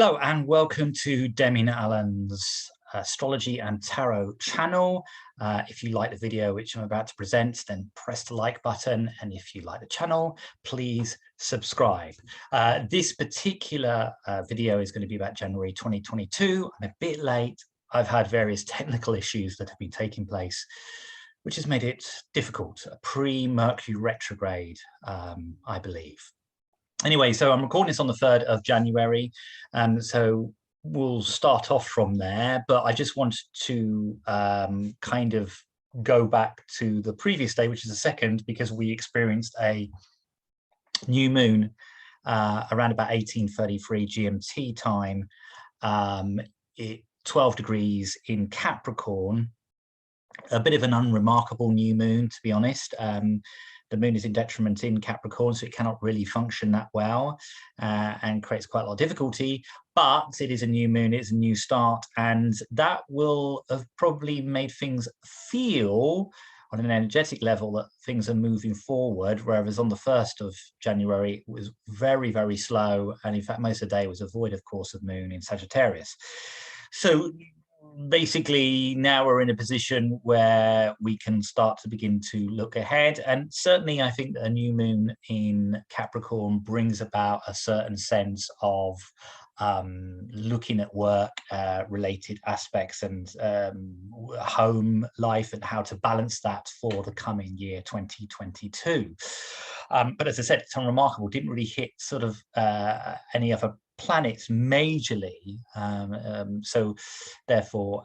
Hello and welcome to Demian Allen's Astrology and Tarot channel. If you like the video which I'm about to present, then press the like button. And if you like the channel, please subscribe. This particular video is going to be about January 2022. I'm a bit late. I've had various technical issues that have been taking place, which has made it difficult. A pre-Mercury retrograde, I believe. Anyway, so I'm recording this on the 3rd of January, so we'll start off from there, but I just wanted to kind of go back to the previous day, which is the 2nd, because we experienced a new moon around about 1833 GMT time, 12 degrees in Capricorn. A bit of an unremarkable new moon, to be honest. The moon is in detriment in Capricorn, so it cannot really function that well and creates quite a lot of difficulty. But it is a new moon, it's a new start, and that will have probably made things feel on an energetic level that things are moving forward, whereas on the 1st of January, it was very, very slow. And in fact, most of the day was a void, of course, of moon in Sagittarius. So basically now we're in a position where we can start to begin to look ahead, and certainly I think that a new moon in Capricorn brings about a certain sense of looking at work related aspects and home life and how to balance that for the coming year 2022. But as I said, it's unremarkable. Didn't really hit sort of any other planets majorly, so therefore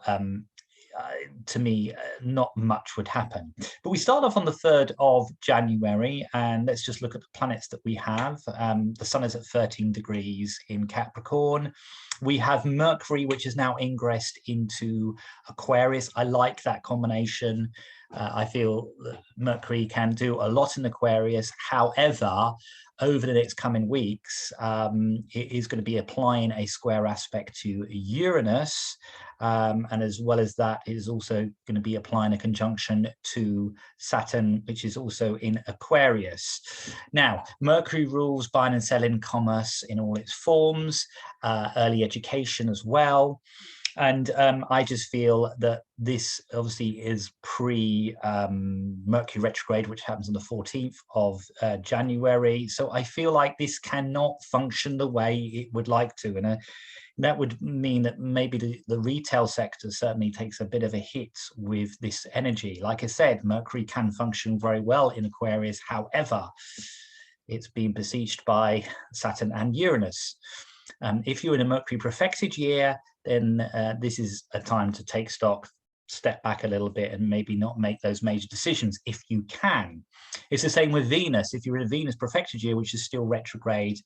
to me not much would happen. But we start off on the 3rd of January, and let's just look at the planets that we have. The sun is at 13 degrees in Capricorn. We have Mercury, which is now ingressed into Aquarius. I like that combination. I feel that Mercury can do a lot in Aquarius. However, over the next coming weeks, it is going to be applying a square aspect to Uranus. And as well as that, it is also going to be applying a conjunction to Saturn, which is also in Aquarius. Now, Mercury rules buying and selling, commerce in all its forms, early education as well. And I just feel that this obviously is pre-Mercury retrograde, which happens on the 14th of January. So I feel like this cannot function the way it would like to. And that would mean that maybe the retail sector certainly takes a bit of a hit with this energy. Like I said, Mercury can function very well in Aquarius. However, it's being besieged by Saturn and Uranus. If you're in a Mercury profected year, then this is a time to take stock, step back a little bit, and maybe not make those major decisions if you can. It's the same with Venus. If you're in a Venus profected year, which is still retrograde,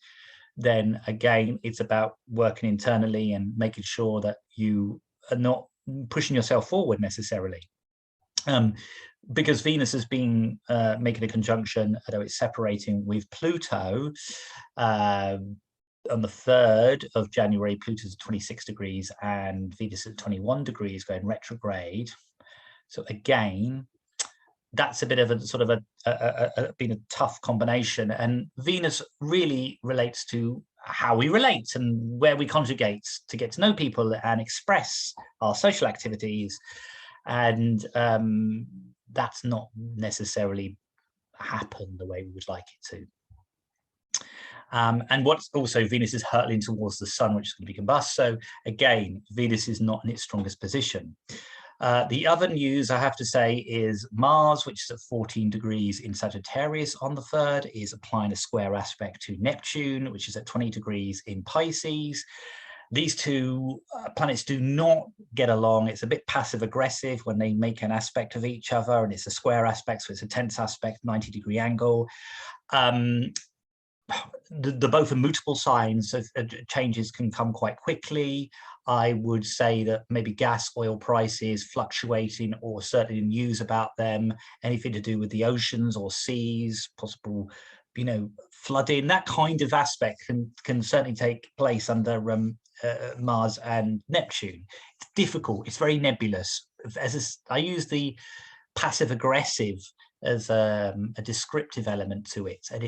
then again, it's about working internally and making sure that you are not pushing yourself forward necessarily. Because Venus has been making a conjunction, although it's separating with Pluto, on the 3rd of January, Pluto's at 26 degrees and Venus at 21 degrees going retrograde. So again, that's a bit of a sort of been a tough combination. And Venus really relates to how we relate and where we conjugate to get to know people and express our social activities. And that's not necessarily happened the way we would like it to. And what's also, Venus is hurtling towards the sun, which is going to be combust. So again, Venus is not in its strongest position. The other news I have to say is Mars, which is at 14 degrees in Sagittarius on the 3rd, is applying a square aspect to Neptune, which is at 20 degrees in Pisces. These two planets do not get along. It's a bit passive aggressive when they make an aspect of each other, and it's a square aspect, so it's a tense aspect, 90-degree angle. They're both immutable signs, so changes can come quite quickly. I would say that maybe gas, oil prices fluctuating, or certainly news about them, anything to do with the oceans or seas, possible, flooding, that kind of aspect can certainly take place under Mars and Neptune. It's difficult. It's very nebulous. I use the passive aggressive a descriptive element to it, and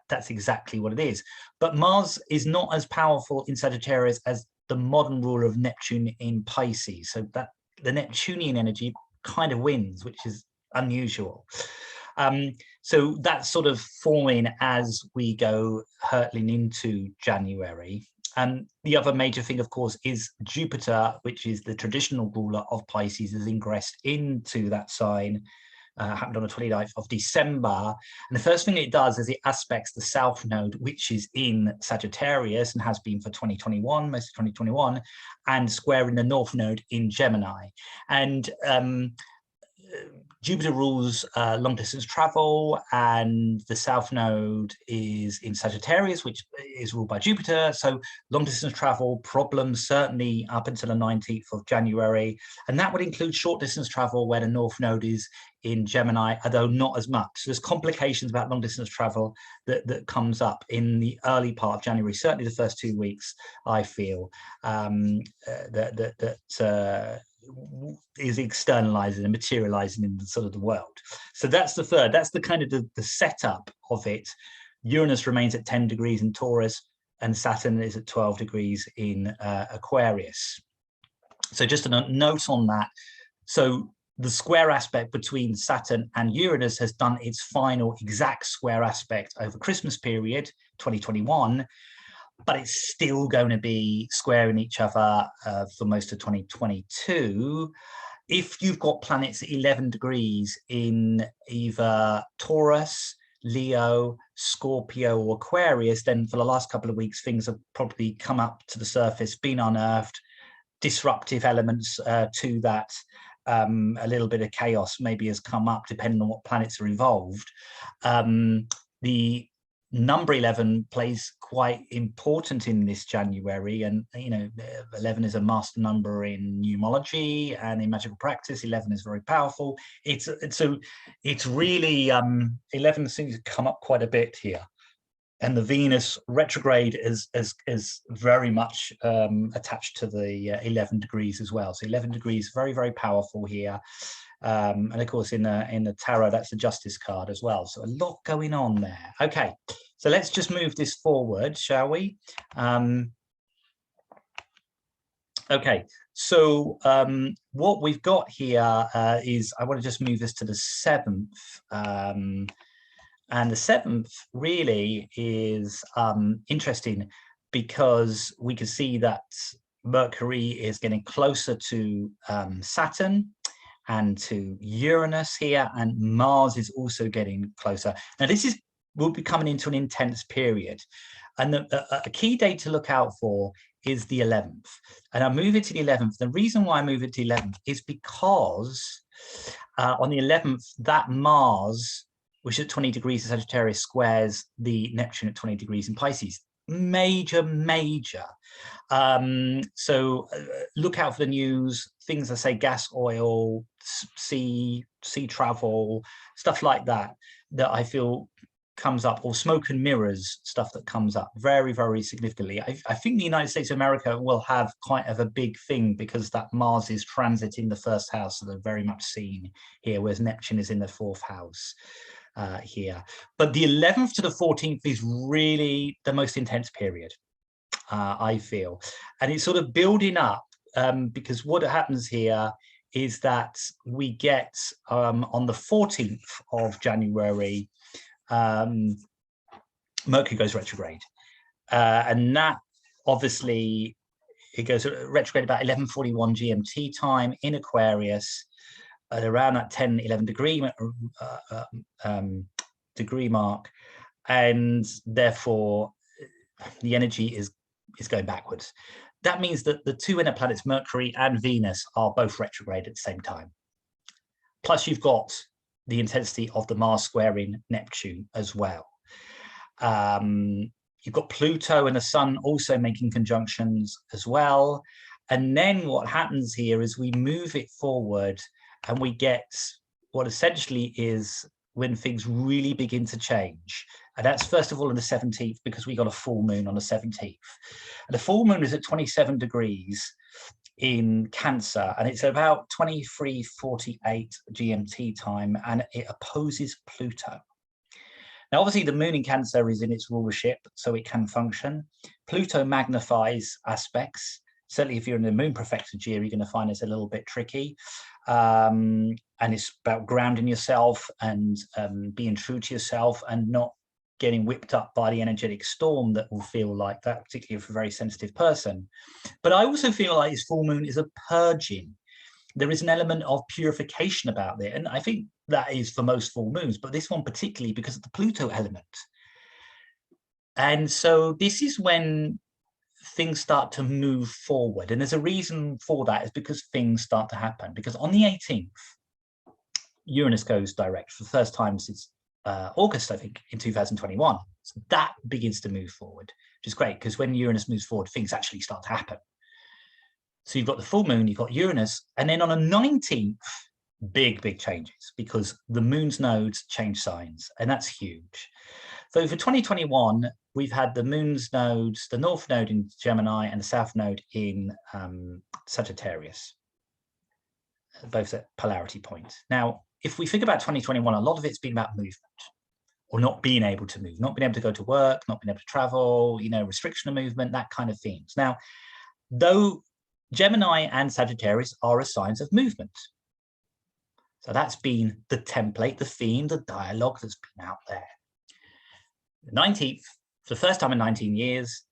that's exactly what it is. But Mars is not as powerful in Sagittarius as the modern ruler of Neptune in Pisces, so that the Neptunian energy kind of wins, which is unusual. So that's sort of forming as we go hurtling into January. And the other major thing, of course, is Jupiter, which is the traditional ruler of Pisces, has ingressed into that sign. Happened on the 29th of December. And the first thing it does is it aspects the South Node, which is in Sagittarius and has been for 2021, most of 2021, and squaring the North Node in Gemini. And Jupiter rules long distance travel, and the South Node is in Sagittarius, which is ruled by Jupiter. So long distance travel problems certainly up until the 19th of January. And that would include short distance travel where the North Node is in Gemini, although not as much. So there's complications about long distance travel that comes up in the early part of January, certainly the first 2 weeks, I feel, is externalizing and materializing in the sort of the world. So that's the third, that's the kind of the setup of it. Uranus remains at 10 degrees in Taurus, and Saturn is at 12 degrees in Aquarius. So just a note on that. So the square aspect between Saturn and Uranus has done its final exact square aspect over Christmas period 2021, but it's still going to be squaring each other for most of 2022. If you've got planets at 11 degrees in either Taurus, Leo, Scorpio, or Aquarius, then for the last couple of weeks, things have probably come up to the surface, been unearthed, disruptive elements to that. A little bit of chaos maybe has come up depending on what planets are involved. The number 11 plays quite important in this January, and 11 is a master number in numerology and in magical practice. 11 is very powerful. It's really 11 seems to come up quite a bit here, and the Venus retrograde is very much attached to the 11 degrees as well. So 11 degrees, very, very powerful here. And of course, in the tarot, that's the Justice card as well. So a lot going on there. Okay, so let's just move this forward, shall we? Okay, so what we've got here is, I want to just move this to the 7th. And the 7th really is interesting because we can see that Mercury is getting closer to Saturn and to Uranus here, and Mars is also getting closer. Now this will be coming into an intense period, and a key date to look out for is the 11th. And I move it to the 11th. The reason why I move it to the 11th is because on the 11th, that Mars, which at 20 degrees in Sagittarius, squares the Neptune at 20 degrees in Pisces. Major. So look out for the news, things that say gas, oil, sea travel, stuff like that I feel comes up, or smoke and mirrors stuff that comes up very, very significantly. I think the United States of America will have quite of a big thing because that Mars is transiting the 1st house, so they're very much seen here, whereas Neptune is in the 4th house. Here, but the 11th to the 14th is really the most intense period, I feel, and it's sort of building up because what happens here is that we get on the 14th of January, Mercury goes retrograde, and that obviously it goes retrograde about 11:41 GMT time in Aquarius. At around that 10-11 degree mark, and therefore the energy is going backwards. That means that the 2 inner planets, Mercury and Venus, are both retrograde at the same time. Plus you've got the intensity of the Mars squaring Neptune as well. You've got Pluto and the Sun also making conjunctions as well. And then what happens here is we move it forward, and we get what essentially is when things really begin to change. And that's first of all on the 17th, because we got a full moon on the 17th. And the full moon is at 27 degrees in Cancer, and it's about 23:48 GMT time, and it opposes Pluto. Now, obviously, the moon in Cancer is in its rulership, so it can function. Pluto magnifies aspects. Certainly, if you're in the moon profected year, you're going to find it's a little bit tricky. And it's about grounding yourself and being true to yourself and not getting whipped up by the energetic storm that will feel like that, particularly for a very sensitive person. But I also feel like this full moon is a purging. There is an element of purification about it. And I think that is for most full moons, but this one particularly because of the Pluto element. And so this is when things start to move forward. And there's a reason for that, is because things start to happen. Because on the 18th, Uranus goes direct for the first time since August, I think, in 2021. So that begins to move forward, which is great, because when Uranus moves forward, things actually start to happen. So you've got the full moon, you've got Uranus, and then on the 19th, big changes, because the moon's nodes change signs, and that's huge. So for 2021, we've had the moon's nodes, the north node in Gemini and the south node in Sagittarius, both at polarity points. Now, if we think about 2021, a lot of it's been about movement, or not being able to move, not being able to go to work, not being able to travel, you know, restriction of movement, that kind of themes. Now, though Gemini and Sagittarius are signs of movement. So that's been the template, the theme, the dialogue that's been out there. The 19th, for the first time in 19 years,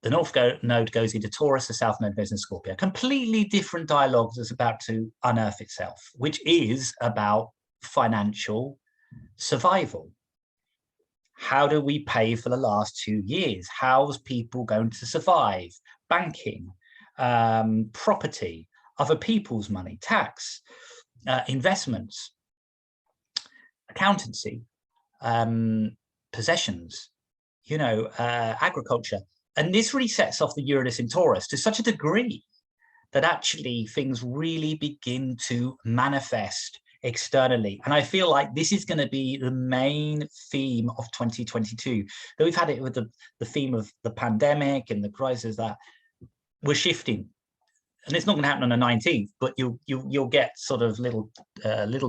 the north node goes into Taurus, the south node goes into Scorpio. Completely different dialogue that's about to unearth itself, which is about financial survival. How do we pay for the last 2 years? How's people going to survive? Banking, property, other people's money, tax, investments, accountancy, possessions, you know, agriculture. And this really sets off the Uranus in Taurus to such a degree that actually things really begin to manifest externally. And I feel like this is going to be the main theme of 2022. Though we've had it with the theme of the pandemic and the crisis, that we're shifting. And it's not going to happen on the 19th, but you'll get sort of little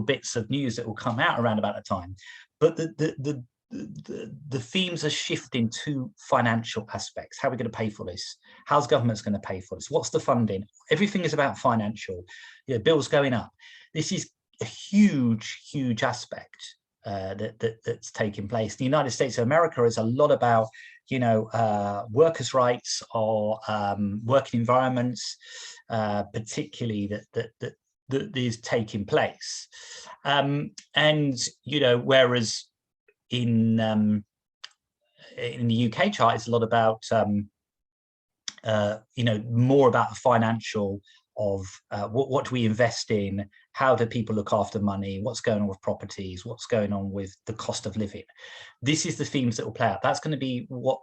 bits of news that will come out around about the time. But the themes are shifting to financial aspects. How are we going to pay for this? How's governments going to pay for this? What's the funding? Everything is about financial. You know, bills going up. This is a huge aspect that's taking place. The United States of America is a lot about, you know, workers' rights or working environments, particularly that is taking place. And you know, whereas in the UK chart, it's a lot about you know, more about the financial of what do we invest in, how do people look after money, what's going on with properties, what's going on with the cost of living. This is the themes that will play out. That's going to be what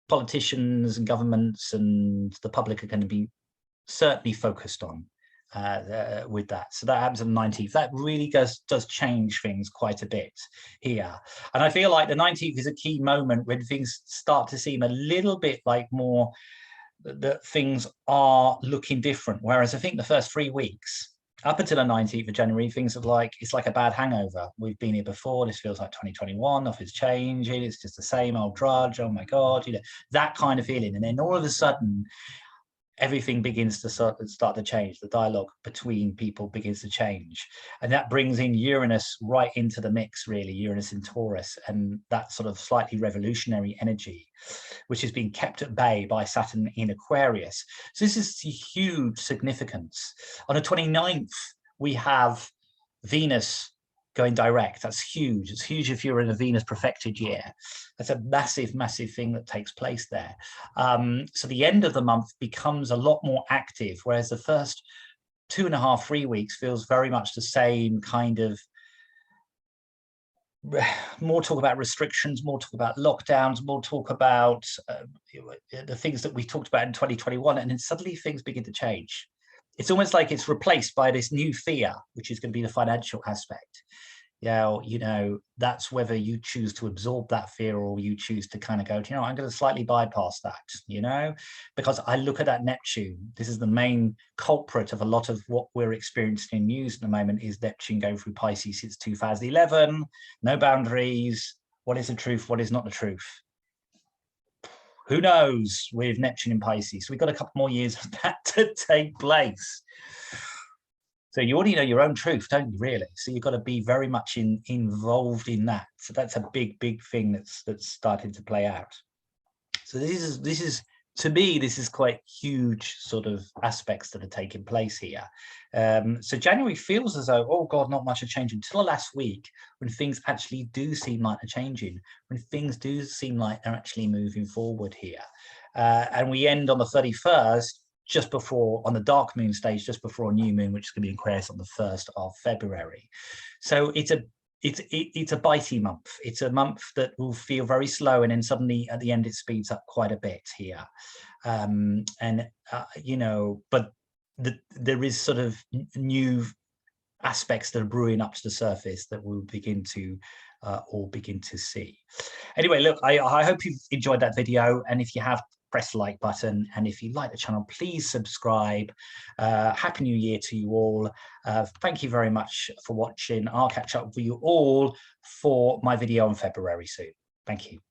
politicians and governments and the public are going to be certainly focused on with that. So that happens on the 19th. That really does change things quite a bit here. And I feel like the 19th is a key moment when things start to seem a little bit like more that things are looking different. Whereas I think the first 3 weeks, up until the 19th of January, things are like, it's like a bad hangover. We've been here before. This feels like 2021. Nothing's changing. It's just the same old drudge. Oh my God, you know, that kind of feeling. And then all of a sudden, everything begins to start to change. The dialogue between people begins to change. And that brings in Uranus right into the mix, really, Uranus in Taurus, and that sort of slightly revolutionary energy, which has been kept at bay by Saturn in Aquarius. So this is huge significance. On the 29th, we have Venus going direct. That's huge. It's huge if you're in a Venus profected year. That's a massive thing that takes place there. So the end of the month becomes a lot more active, whereas the first 2.5, 3 weeks feels very much the same kind of, more talk about restrictions, more talk about lockdowns, more talk about the things that we talked about in 2021, and then suddenly things begin to change. It's almost like it's replaced by this new fear, which is going to be the financial aspect. Yeah, you know, that's whether you choose to absorb that fear or you choose to kind of go, you know, I'm going to slightly bypass that, you know, because I look at that Neptune. This is the main culprit of a lot of what we're experiencing in news at the moment is Neptune going through Pisces since 2011, no boundaries. What is the truth? What is not the truth? Who knows with Neptune in Pisces? So we've got a couple more years of that to take place. So you already know your own truth, don't you, really? So you've got to be very much involved in that. So that's a big thing that's starting to play out. So this is to me, this is quite huge sort of aspects that are taking place here. So January feels as though, oh God, not much of change until last week, when things actually do seem like they're changing, when things do seem like they're actually moving forward here. And we end on the 31st, just before, on the dark moon stage, just before a new moon, which is going to be in Aquarius on the 1st of February. So it's a bitey month. It's a month that will feel very slow, and then suddenly at the end it speeds up quite a bit here. You know, but there is sort of new aspects that are brewing up to the surface that we'll begin to all begin to see. Anyway, look, I hope you've enjoyed that video, and if you have, press the like button, and if you like the channel, please subscribe. Happy New Year to you all. Thank you very much for watching. I'll catch up with you all for my video in February soon. Thank you.